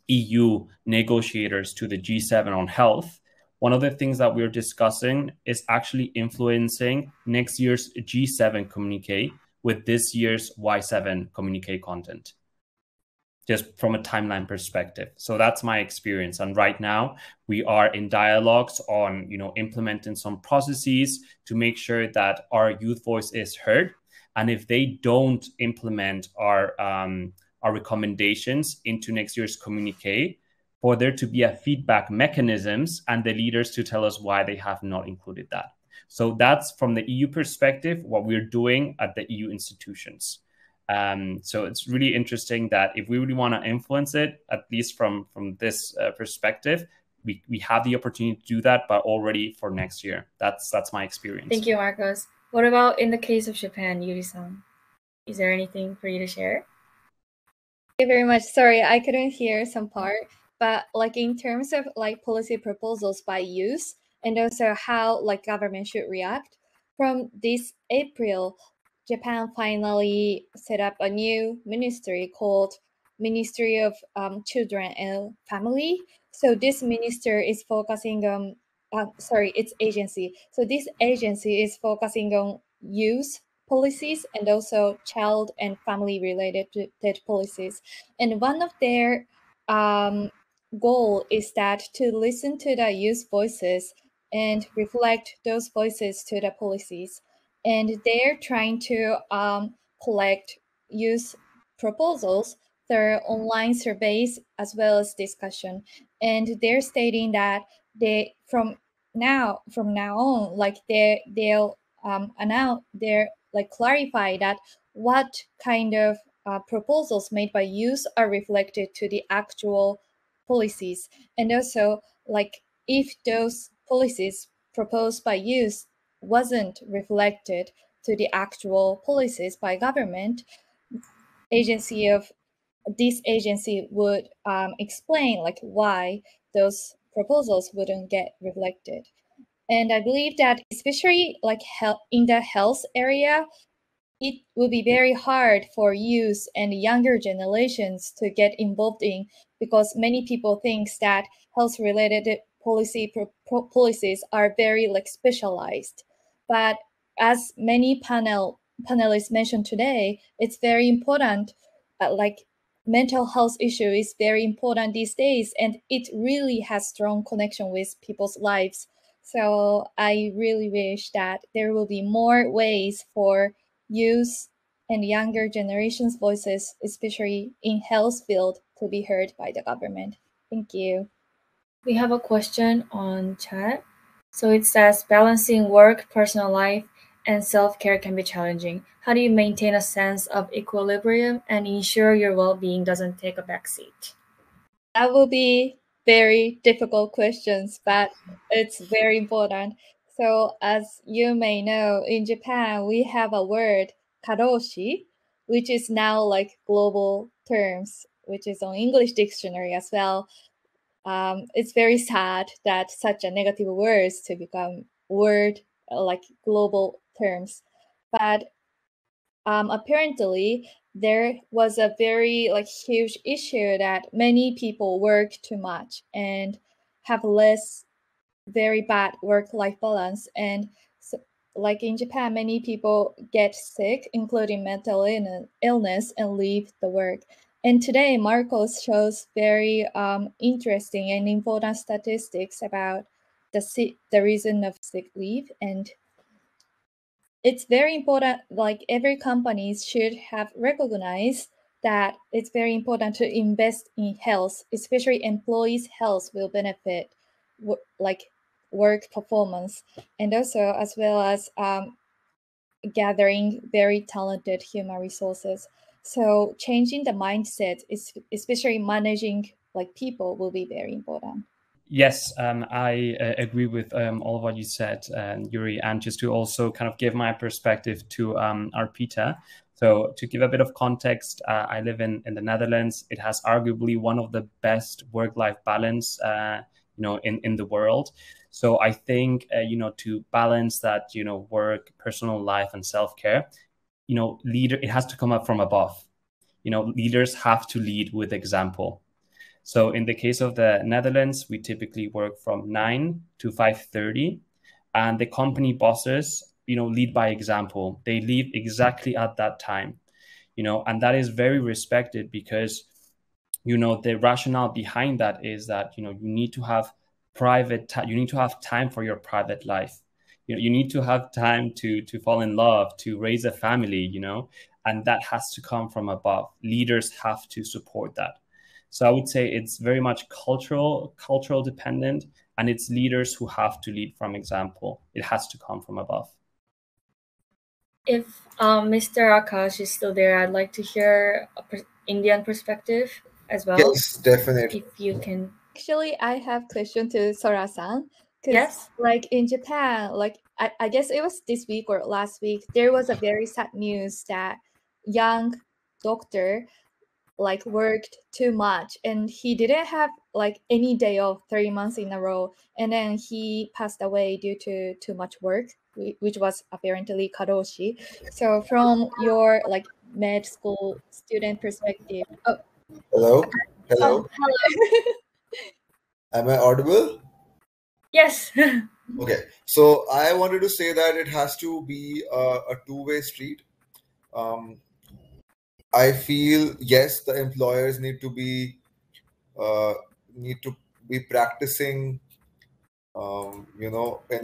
EU negotiators to the G7 on health, one of the things that we're discussing is actually influencing next year's G7 communique with this year's Y7 communique content. just from a timeline perspective. So that's my experience. And right now we are in dialogues on, implementing some processes to make sure that our youth voice is heard. And if they don't implement our recommendations into next year's communique, for there to be a feedback mechanisms and the leaders to tell us why they have not included that. So that's from the EU perspective, what we're doing at the EU institutions. So it's really interesting that if we really want to influence it, at least from this perspective, we have the opportunity to do that, but already for next year. That's my experience. Thank you, Marcos. What about in the case of Japan, Yuri-san? Is there anything for you to share? Thank you very much. Sorry, I couldn't hear some part, but like in terms of like policy proposals by youth and also how like government should react, from this April, Japan finally set up a new ministry called Ministry of Children and Family. So this minister is focusing on, it's agency. So this agency is focusing on youth policies and also child and family related policies. And one of their goal is that to listen to the youth voices and reflect those voices to the policies. And they're trying to collect youth proposals through online surveys as well as discussion. And they're stating that they from now on, like they'll announce, they're like clarify that what kind of proposals made by youth are reflected to the actual policies, and also like if those policies proposed by youth wasn't reflected to the actual policies by government, this agency would explain like why those proposals wouldn't get reflected. And I believe that especially like in the health area, it will be very hard for youth and younger generations to get involved in, because many people think that health-related policies are very like specialized. But as many panelists mentioned today, it's very important. Like mental health issue is very important these days, and it really has strong connection with people's lives. So I really wish that there will be more ways for youth and younger generations' voices, especially in health field, to be heard by the government. Thank you. We have a question on chat. So it says, balancing work, personal life, and self-care can be challenging. How do you maintain a sense of equilibrium and ensure your well-being doesn't take a backseat? That will be very difficult questions, but it's very important. So as you may know, in Japan, we have a word, karoshi, which is now like global terms, which is on English dictionary as well. It's very sad that such a negative words to become word like global terms. But apparently there was a very like huge issue that many people work too much and have less very bad work-life balance. And so, like in Japan, many people get sick, including mental illness, and leave the work. And today, Marcos shows very interesting and important statistics about the reason of sick leave. And it's very important, like every company should have recognized that it's very important to invest in health, especially employees' health will benefit like work performance, and also as well as gathering very talented human resources. So changing the mindset, especially managing like people, will be very important. Yes, I agree with all of what you said, Yuri, and just to also kind of give my perspective to Arpita. So to give a bit of context, I live in the Netherlands. It has arguably one of the best work-life balance, in the world. So I think, to balance that, work, personal life, and self-care, it has to come up from above. Leaders have to lead with example. So in the case of the Netherlands, we typically work from 9 to 5:30, and the company bosses, lead by example. They leave exactly at that time, and that is very respected because the rationale behind that is that, you need to have you need to have time for your private life. You need to have time to fall in love, to raise a family, and that has to come from above. Leaders have to support that. So I would say it's very much cultural dependent, and it's leaders who have to lead from example. It has to come from above. If Mr. Akash is still there, I'd like to hear Indian perspective as well. Yes, definitely. If you can. Actually, I have question to Sora-san. Yes. Like in Japan, like I guess it was this week or last week, there was a very sad news that young doctor like worked too much and he didn't have like any day off 3 months in a row, and then he passed away due to too much work, which was apparently karoshi. So from your like med school student perspective, Hello? Hello. Am I audible? Yes. Okay. So I wanted to say that it has to be a two-way street. I feel, yes, the employers need to be practicing, in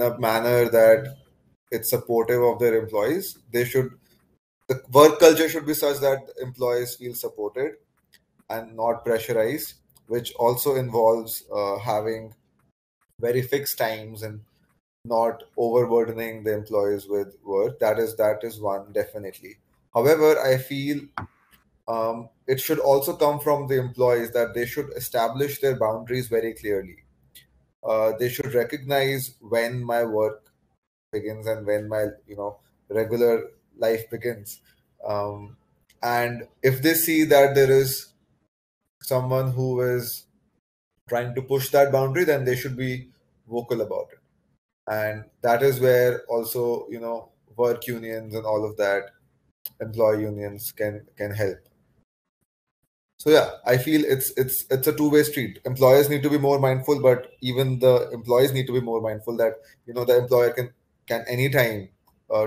a manner that it's supportive of their employees. The work culture should be such that employees feel supported and not pressurized, which also involves having very fixed times and not overburdening the employees with work. That is one, definitely. However, I feel it should also come from the employees that they should establish their boundaries very clearly. They should recognize when my work begins and when my regular life begins. And if they see that there is someone who is trying to push that boundary, then they should be vocal about it. And that is where also work unions and all of that, employee unions can help. So yeah, I feel it's a two-way street. Employers need to be more mindful, but even the employees need to be more mindful that the employer can anytime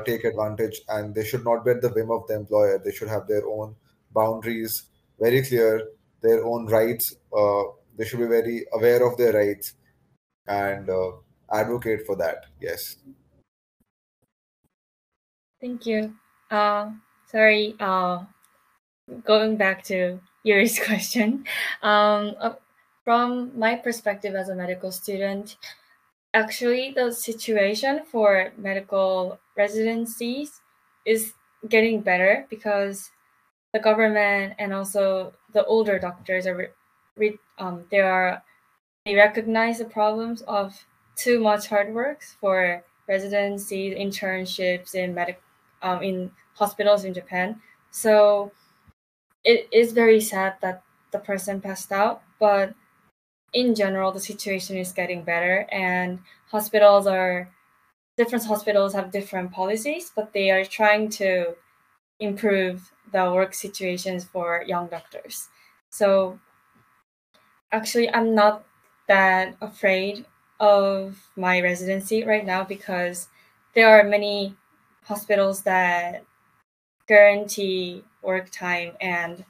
take advantage, and they should not be at the whim of the employer. They should have their own boundaries very clear, their own rights. They should be very aware of their rights and advocate for that. Yes. Thank you. Sorry. Going back to Yuri's question, from my perspective as a medical student, actually the situation for medical residencies is getting better because the government and also the older doctors they recognize the problems of too much hard work for residencies, internships in hospitals in Japan. So it is very sad that the person passed out, but in general, the situation is getting better, and different hospitals have different policies, but they are trying to improve the work situations for young doctors. So actually, I'm not that afraid of my residency right now because there are many hospitals that guarantee work time and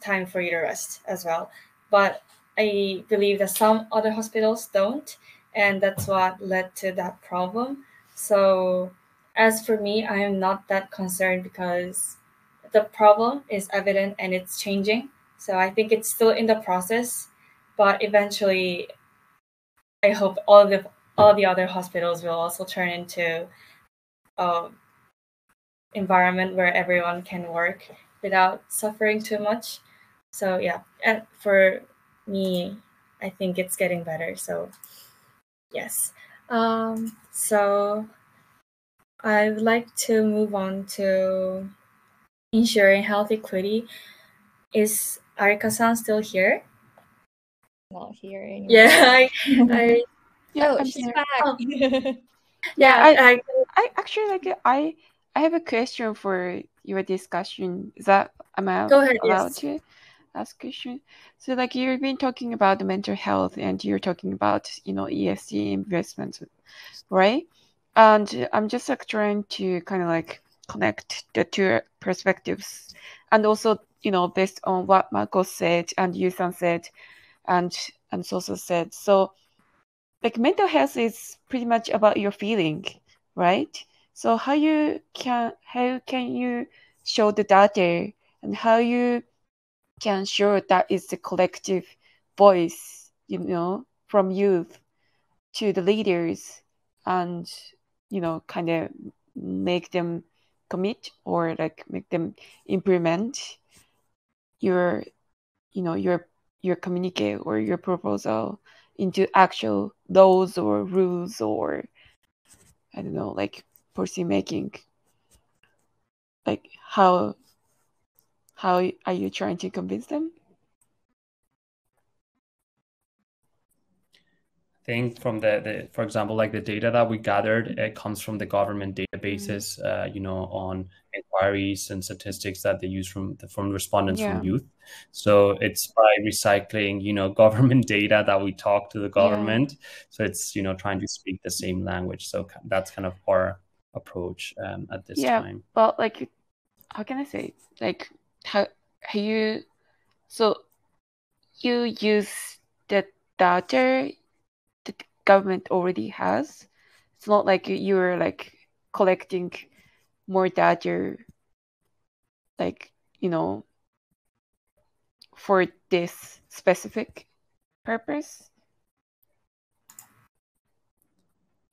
time for you to rest as well. But I believe that some other hospitals don't, and that's what led to that problem. So as for me, I am not that concerned because the problem is evident and it's changing. So I think it's still in the process, but eventually I hope all the other hospitals will also turn into environment where everyone can work without suffering too much. So yeah, and for me, I think it's getting better. So yes. So I would like to move on to ensuring health equity. Is Arika-san still here? Not here anymore. Yeah, Yeah, oh, I'm she's here. back. Oh. Yeah, I actually I have a question for your discussion. Am I Go ahead, allowed yes. to ask question? So you've been talking about the mental health and you're talking about ESG investments, right? And I'm just trying to kind of connect the two perspectives and also, based on what Marco said and Yu-san said, and Sosa said, so like mental health is pretty much about your feeling, right? So how can you show the data, and how you can show that it's the collective voice, from youth to the leaders, and kind of make them commit, or like make them implement your communique or your proposal into actual laws or rules, or I don't know, like policy making. Like how are you trying to convince them? I think from the for example, like the data that we gathered, it comes from the government databases, on inquiries and statistics that they use from respondents from youth. So it's by recycling, government data that we talk to the government. So it's, trying to speak the same language. So that's kind of our approach at this time. But like, how can I say it? Like how you, so you use the data the government already has. It's not like you're like collecting more data, like, for this specific purpose.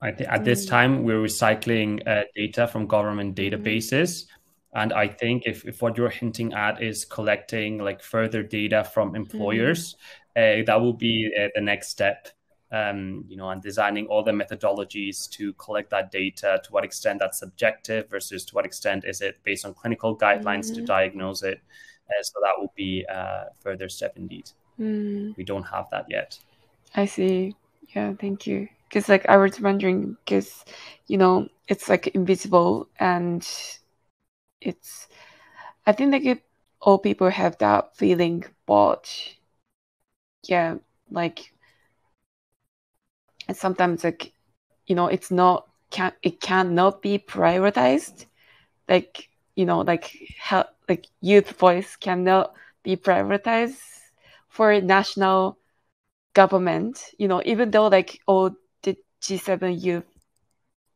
At this time, we're recycling data from government databases. And I think if what you're hinting at is collecting like further data from employers, that will be the next step. And designing all the methodologies to collect that data, to what extent that's subjective versus to what extent is it based on clinical guidelines to diagnose it. So that will be a further step indeed. We don't have that yet. I see. Yeah, thank you. Because like I was wondering, because it's like invisible, and I think like all people have that feeling, but yeah, like, and sometimes like it cannot be prioritized, like how like youth voice cannot be prioritized for national government, even though like all the G7 youth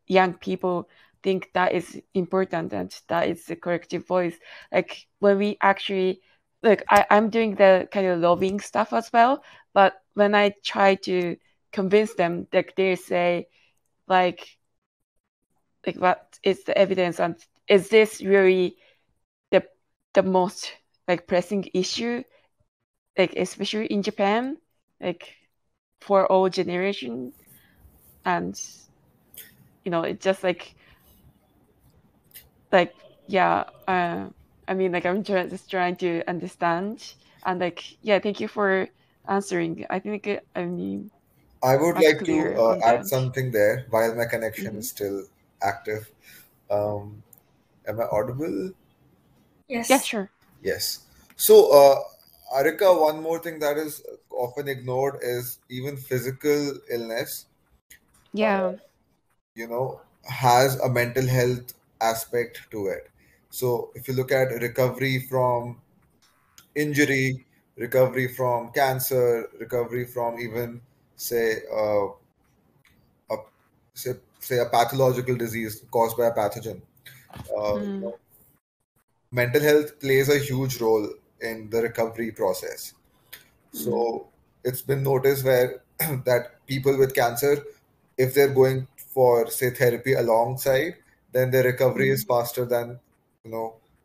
young people think that is important and that is the collective voice. Like when we actually, like I'm doing the kind of lobbying stuff as well, but when I try to convince them, like they say like what is the evidence, and is this really the most like pressing issue, like especially in Japan, like for all generation. And it's just like yeah, I mean, like I'm just trying to understand, and like thank you for answering. I think I would like clear to on add that. something there while my connection is still active. Am I audible? Yes. Yeah, sure. Yes. So, Arika, one more thing that is often ignored is even physical illness, Yeah. Has a mental health aspect to it. So, if you look at recovery from injury, recovery from cancer, recovery from even, say, a, say a pathological disease caused by a pathogen, mental health plays a huge role in the recovery process. So it's been noticed where that people with cancer, if they're going for say therapy alongside, then their recovery is faster than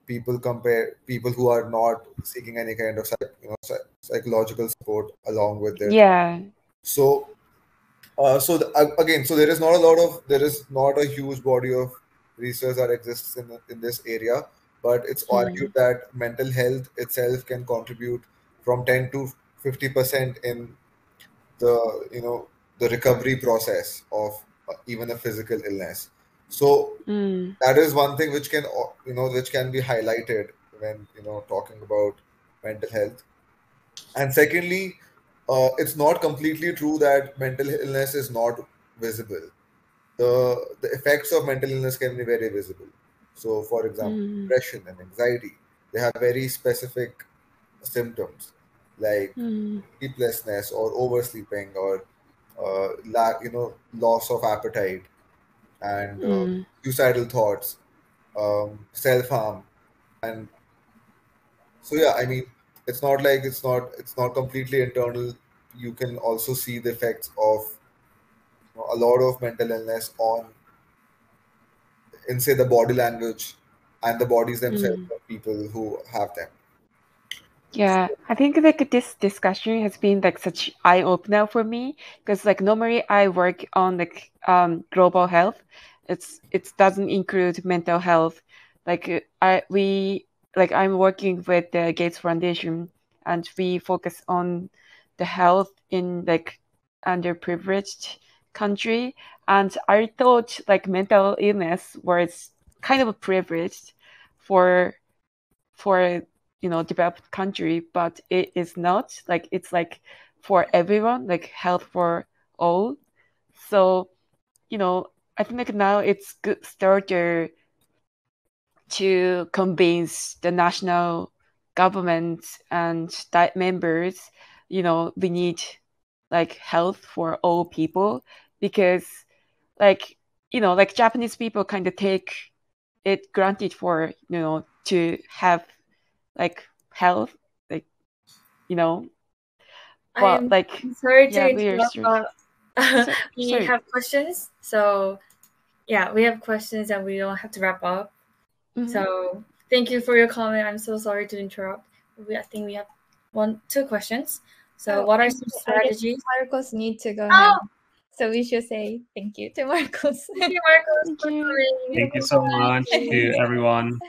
people who are not seeking any kind of psychological support along with their so again, so there is not a huge body of research that exists in this area, but it's argued that mental health itself can contribute from 10 to 50% in the recovery process of even a physical illness. So that is one thing which can be highlighted when talking about mental health. And secondly, it's not completely true that mental illness is not visible. The effects of mental illness can be very visible. So, for example, depression and anxiety. They have very specific symptoms like sleeplessness or oversleeping or loss of appetite and suicidal thoughts, self-harm. And so yeah, I mean, it's not like it's not completely internal. You can also see the effects of a lot of mental illness on, in say, the body language and the bodies themselves of people who have them. Yeah, I think like this discussion has been like such eye opener for me because like normally I work on like global health. It doesn't include mental health. Like I'm working with the Gates Foundation and we focus on the health in like underprivileged country. And I thought like mental illness was kind of privileged for developed country, but it is not. Like it's like for everyone, like health for all. So I think like now it's good starter to convince the national government and state members, we need like health for all people, because like like Japanese people kind of take it granted for to have like health, like but I'm like sorry to yeah, interrupt, but we sorry. have questions. So yeah, we have questions and we don't have to wrap up. So thank you for your comment. I'm so sorry to interrupt. I think we have two questions. So what are some strategies? Marcos need to go now. So we should say thank you to Marcos. Thank you, Marcos, for Thank you. coming. Thank you so much to everyone.